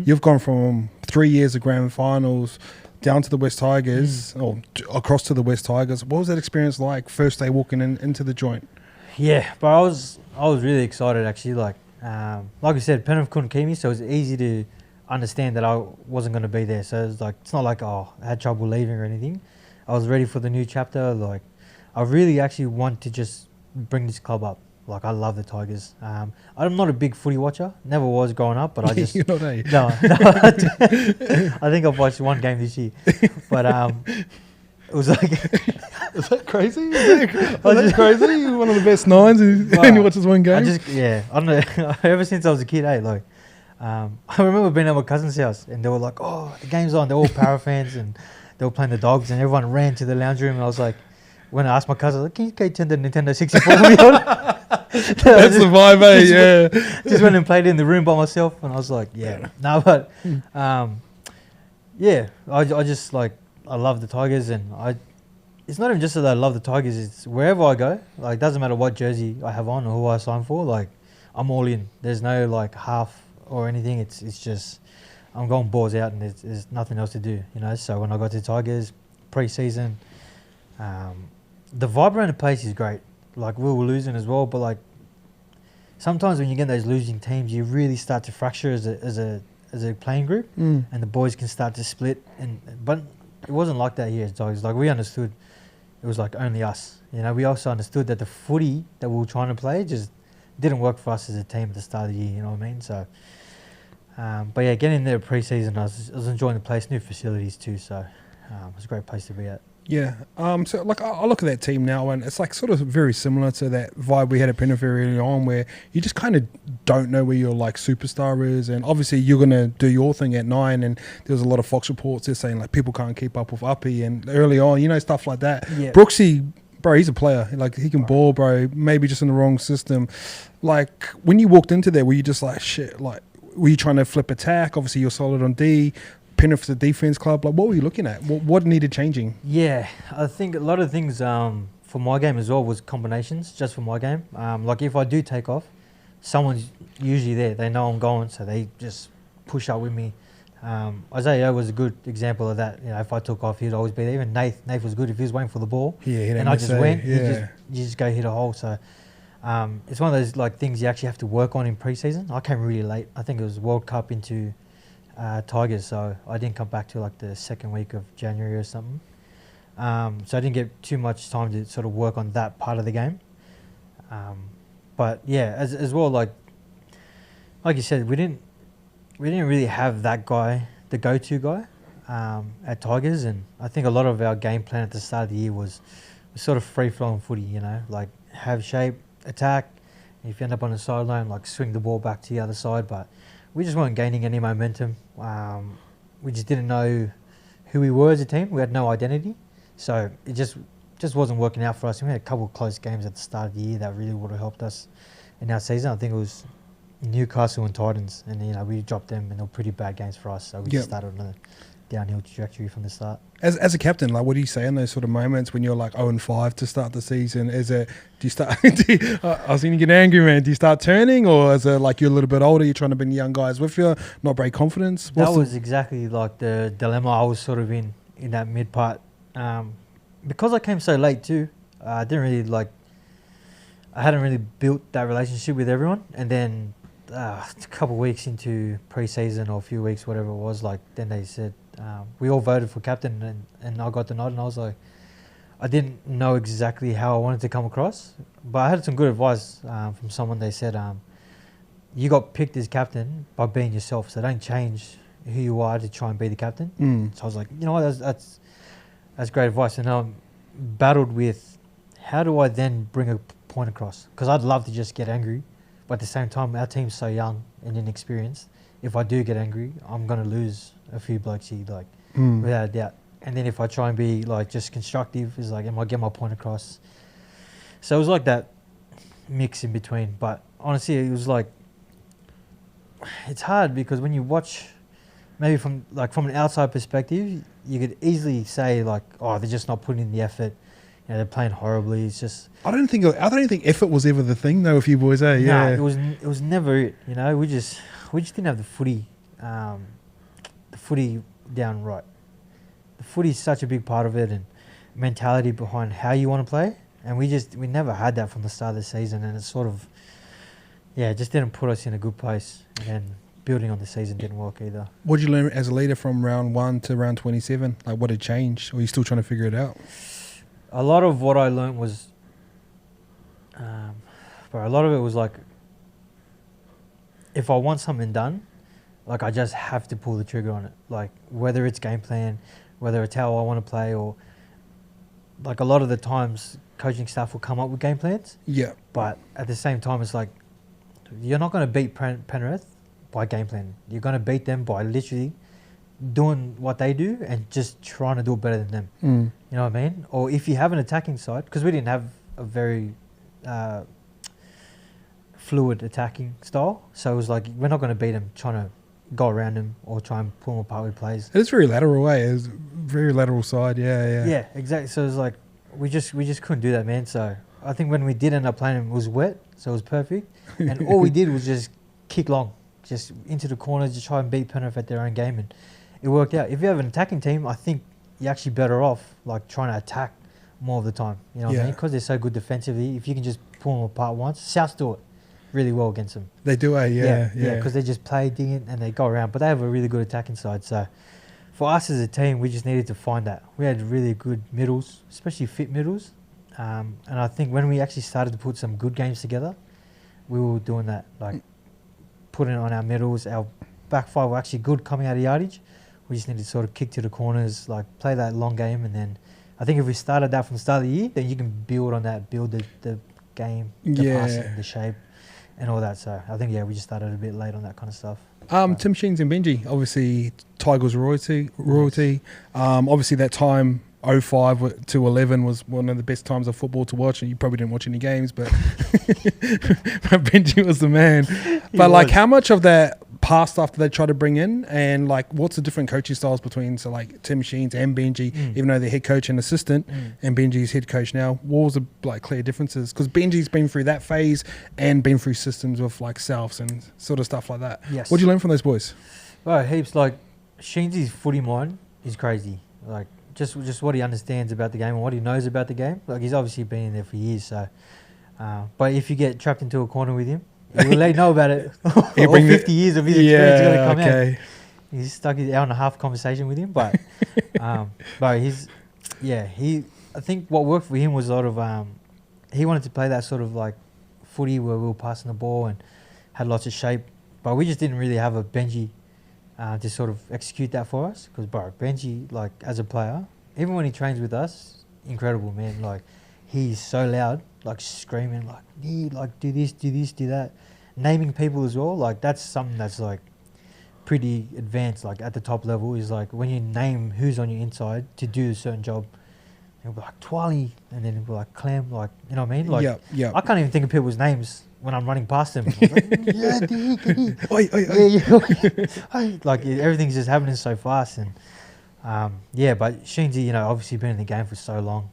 You've gone from 3 years of grand finals down to the West Tigers, or across to the West Tigers. What was that experience like? First day walking into the joint. Yeah, but I was really excited actually. Like I said, Penrith couldn't keep me, so it was easy to understand that I wasn't going to be there. So it's not like I had trouble leaving or anything. I was ready for the new chapter. Like I really actually want to just bring this club up. Like I love the Tigers. I'm not a big footy watcher. Never was growing up, but I just You're not, eh? no. I think I've watched one game this year, but it was like. Is that crazy? Is that crazy? You're one of the best nines and you watch this one game? I don't know. Ever since I was a kid, like, I remember being at my cousin's house and they were like, oh, the game's on. They're all Para fans and they were playing the Dogs and everyone ran to the lounge room and I was like, when I asked my cousin, like, can you turn the Nintendo 64 for me on? That's the vibe, eh? Yeah. Just went and played in the room by myself and I was like, yeah. No, but, yeah, I just like, I love the Tigers and it's not even just that I love the Tigers, it's wherever I go, like, doesn't matter what jersey I have on or who I sign for, like, I'm all in. There's no, like, half or anything. It's just, I'm going balls out and there's nothing else to do, you know? So when I got to Tigers, pre-season, the vibe around the place is great. Like, we were losing as well, but, like, sometimes when you get those losing teams, you really start to fracture as a playing group and the boys can start to split. But it wasn't like that here at Tigers. Like, we understood it was like only us. You know, we also understood that the footy that we were trying to play just didn't work for us as a team at the start of the year, you know what I mean? So, but yeah, getting there pre-season, I was enjoying the place, new facilities too, so it was a great place to be at. Yeah. So, like, I look at that team now and it's like sort of very similar to that vibe we had at Penrith early on where you just kind of don't know where your, like, superstar is. And obviously you're going to do your thing at 9 and there was a lot of Fox reports there saying, like, people can't keep up with Uppy and early on, you know, stuff like that. Yeah. Brooksy, bro, he's a player. Like, he can ball, bro, maybe just in the wrong system. Like, when you walked into there, were you just like, shit, like, were you trying to flip attack? Obviously you're solid on D. Penrith's a defense club. Like, what were you looking at? What needed changing? Yeah, I think a lot of things for my game as well was combinations, just for my game. Like, if I do take off, someone's usually there. They know I'm going, so they just push up with me. Isaiah was a good example of that. You know, if I took off, he'd always be there. Even Nath was good if he was waiting for the ball. Yeah, and I just went. You just go hit a hole. So it's one of those, like, things you actually have to work on in pre-season. I came really late. I think it was World Cup into Tigers, so I didn't come back till like the second week of January or something. So I didn't get too much time to sort of work on that part of the game. But yeah, as well, like you said, we didn't really have that guy, the go-to guy, at Tigers, and I think a lot of our game plan at the start of the year was sort of free-flowing footy, you know, like have shape, attack. If you end up on the sideline, like swing the ball back to the other side, but we just weren't gaining any momentum. We just didn't know who we were as a team. We had no identity. So it just wasn't working out for us. We had a couple of close games at the start of the year that really would have helped us in our season. I think it was Newcastle and Titans. And, you know, we dropped them and they were pretty bad games for us. So we just started on a downhill trajectory from the start. As a captain, like, what do you say in those sort of moments when you're like 0-5 to start the season? Do you start? I was going to get angry, man. Do you start turning, or is it like you're a little bit older, you're trying to bring young guys with you, not break confidence? That was exactly like the dilemma I was sort of in that mid part. Because I came so late too, I hadn't really built that relationship with everyone, and then a couple of weeks into pre-season or a few weeks, whatever it was, like, then they said we all voted for captain, and I got the nod, and I was like, I didn't know exactly how I wanted to come across, but I had some good advice from someone. They said, you got picked as captain by being yourself, so don't change who you are to try and be the captain. So I was like, you know what, that's great advice. And I battled with, how do I then bring a point across? Because I'd love to just get angry, but at the same time, our team's so young and inexperienced. If I do get angry, I'm going to lose a few blokes here, like, without a doubt. And then if I try and be, like, just constructive, it's like, am I getting my point across? So it was like that mix in between. But honestly, it was like, it's hard because when you watch, maybe from an outside perspective, you could easily say, like, oh, they're just not putting in the effort. You know, they're playing horribly. It's just, I don't think effort was ever the thing though with you boys, eh? Yeah. No, it was never it. You know, we just didn't have the footy the footy down right. The footy is such a big part of it, and mentality behind how you want to play. And we never had that from the start of the season, and it's sort of, it just didn't put us in a good place. And building on the season didn't work either. What did you learn as a leader from round 1 to round 27? Like, what had changed? Or are you still trying to figure it out? A lot of what I learned was, a lot of it was like, if I want something done, like I just have to pull the trigger on it. Like whether it's game plan, whether it's how I want to play, or like a lot of the times coaching staff will come up with game plans. Yeah. But at the same time, it's like, you're not going to beat Penrith by game plan. You're going to beat them by literally doing what they do and just trying to do it better than them. Mm. You know what I mean? Or if you have an attacking side, because we didn't have a very fluid attacking style. So it was like, we're not going to beat them trying to go around them or try and pull them apart with plays. It's very lateral way. It's very lateral side. Yeah. Yeah, exactly. So it was like, we just couldn't do that, man. So I think when we did end up playing, it was wet, so it was perfect. And all we did was just kick long, just into the corners, just try and beat Penrith at their own game, and it worked out. If you have an attacking team, I think you're actually better off like trying to attack more of the time. You know what I mean? Because they're so good defensively. If you can just pull them apart once, South do it really well against them. They do, yeah. Because they just play, dig in, and they go around. But they have a really good attacking side. So for us as a team, we just needed to find that. We had really good middles, especially fit middles. And I think when we actually started to put some good games together, we were doing that, like putting it on our middles. Our back five were actually good coming out of yardage. We just needed to sort of kick to the corners, like play that long game. And then I think if we started that from the start of the year, then you can build on that, build the game, the passing, the shape, and all that. So I think, we just started a bit late on that kind of stuff. Tim Sheens and Benji, obviously Tigers royalty. Obviously that time 05 to 11 was one of the best times of football to watch, and you probably didn't watch any games, but Benji was the man. But like, how much of that passed after they tried to bring in, and like, what's the different coaching styles between like Tim Sheens and Benji, even though they're head coach and assistant, and Benji's head coach now? What was the like clear differences? Because Benji's been through that phase and been through systems with like Souths and sort of stuff like that. Yes. What did you learn from those boys? Well, heaps. Like Sheens' footy mind is crazy. Like just what he understands about the game and what he knows about the game. Like he's obviously been in there for years. So, but if you get trapped into a corner with him, he will let you know about it. All 50 years of his experience got to come out. He's stuck his hour and a half conversation with him, but he's I think what worked for him was a lot of he wanted to play that sort of like footy where we were passing the ball and had lots of shape, but we just didn't really have a Benji to sort of execute that for us. Because Benji, like as a player, even when he trains with us, incredible, man. Like he's so loud, like screaming, like do this, do that, naming people as well. Like that's something that's like pretty advanced. Like at the top level is like when you name who's on your inside to do a certain job. It'll be like Twali, and then it'll be like Clem, like, you know what I mean? Like, I can't even think of people's names when I'm running past them. Like everything's just happening so fast, and but Sheensy, obviously been in the game for so long,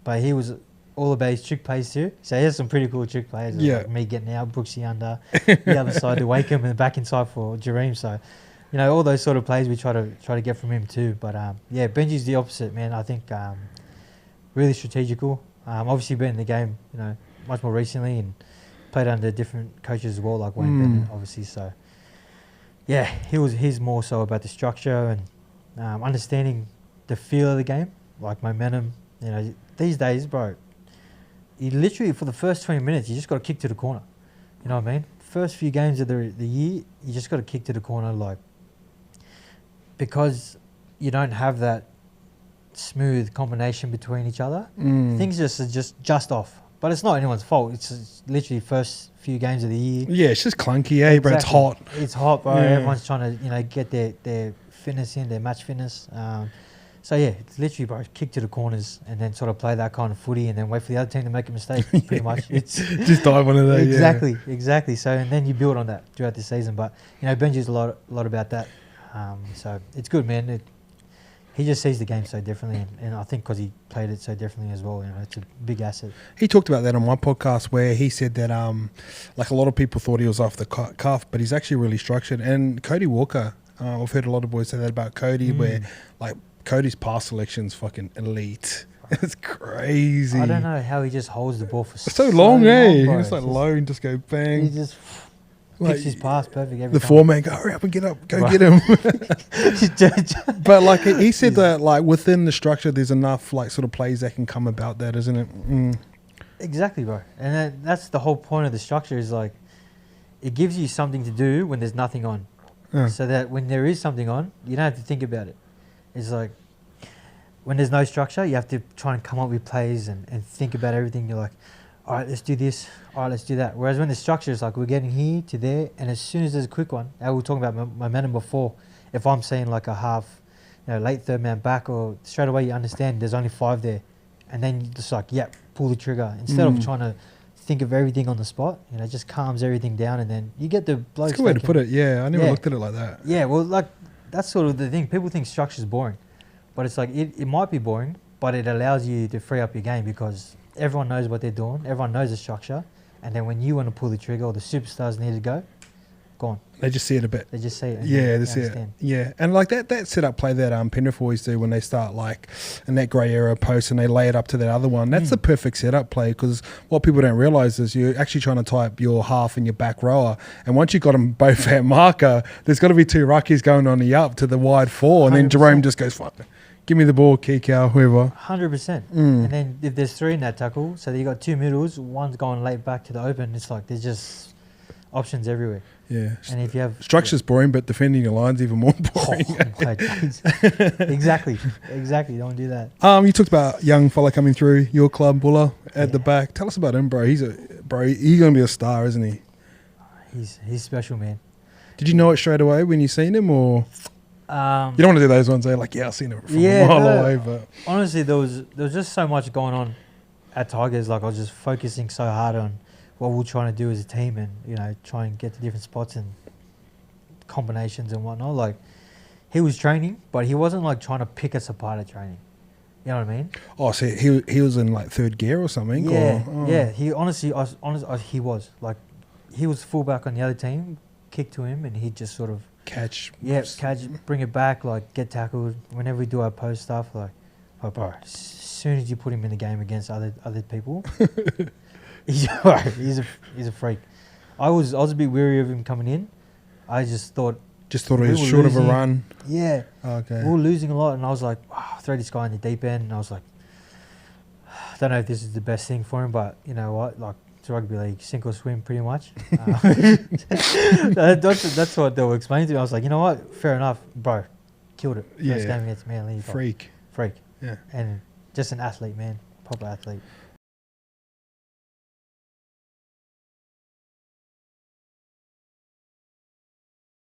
but he was all about his trick plays too. So he has some pretty cool trick plays. Like me getting out, Brooksy under, the other side to Wakeham, and the back inside for Jareem. So. All those sort of plays we try to get from him too. But Benji's the opposite, man. I think really strategical. Obviously been in the game, much more recently, and played under different coaches as well, like Wayne Bennett, obviously. So he's more so about the structure and understanding the feel of the game, like momentum. These days, bro, you literally for the first 20 minutes you just got to kick to the corner. You know what I mean? First few games of the year, you just got to kick to the corner, like. Because you don't have that smooth combination between each other, things are just off. But it's not anyone's fault. It's literally first few games of the year. Yeah, it's just clunky, bro. It's hot. It's hot, bro. Everyone's trying to, get their fitness in, their match fitness. It's literally, bro, kick to the corners and then sort of play that kind of footy and then wait for the other team to make a mistake, pretty much. It's just dive one of those. Exactly. So, and then you build on that throughout the season. But, Benji's a lot about that. So it's good, man. It he just sees the game so differently, and I think because he played it so differently as well, it's a big asset. He talked about that on my podcast where he said that like a lot of people thought he was off the cuff, but he's actually really structured. And Cody Walker, I've heard a lot of boys say that about Cody, where like Cody's pass selection's fucking elite. It's crazy. I don't know how he just holds the ball for so long, eh? bro. He's like low and just go bang. He just picks his pass perfect every the time. foreman go, hurry up and get up, go get him. But like he said that like within the structure, there's enough like sort of plays that can come about that, isn't it? Exactly, bro. And that's the whole point of the structure is like it gives you something to do when there's nothing on. So that when there is something on, you don't have to think about it. It's like when there's no structure, you have to try and come up with plays and think about everything. You're like, all right, let's do this. All right, let's do that. Whereas when the structure is like we're getting here to there, and as soon as there's a quick one, we were talking about momentum before. If I'm seeing like a half, late third man back, or straight away you understand there's only 5 there, and then you just like, pull the trigger instead of trying to think of everything on the spot. It just calms everything down, and then you get the blokes. That's a good way to put it. Yeah, I never looked at it like that. Yeah, well, like that's sort of the thing. People think structure's boring, but it's like it might be boring, but it allows you to free up your game because everyone knows what they're doing. Everyone knows the structure, and then when you want to pull the trigger or the superstars need to go, gone. They just see it a bit. They just see it. Yeah, they see it. Yeah, and like that set-up play that Penrith always do when they start like in that grey area post and they lay it up to that other one. That's the perfect setup play because what people don't realise is you're actually trying to tie up your half and your back rower. And once you've got them both at marker, there's got to be 2 ruckies going on the up to the wide 4, and then Jerome just goes, fuck, give me the ball, Kikau, whoever. 100%. And then if there's 3 in that tackle, so you got 2 middles, one's going late back to the open. It's like there's just options everywhere. Yeah, and if you have structure's boring, but defending your line's even more boring. Exactly. Don't do that. You talked about young fella coming through your club, Buller, at the back. Tell us about him, bro. He's gonna be a star, isn't he? He's special, man. Did you know it straight away when you seen him, or you don't want to do those ones? Like, I've seen him from a mile away. But honestly, there was just so much going on at Tigers. Like I was just focusing so hard on what we're trying to do as a team and, try and get to different spots and combinations and whatnot. Like, he was training, but he wasn't, like, trying to pick us apart at training. You know what I mean? Oh, so he was in, like, 3rd gear or something? Yeah, or, yeah. He honestly, he was. Like, he was fullback on the other team, kick to him, and he'd just sort of... Catch, bring it back, like, get tackled. Whenever we do our post stuff, like, oh, bro, as soon as you put him in the game against other people... He's a freak. I was a bit weary of him coming in. I just thought it was short of a run. Yeah. Okay. We were losing a lot, and I was like, throw this guy in the deep end. And I was like, I don't know if this is the best thing for him, but you know what? Like it's rugby league, sink or swim, pretty much. That's what they were explaining to me. I was like, you know what? Fair enough, bro. Killed it. First game against Manly. Freak. Freak. Yeah. And just an athlete, man. Proper athlete.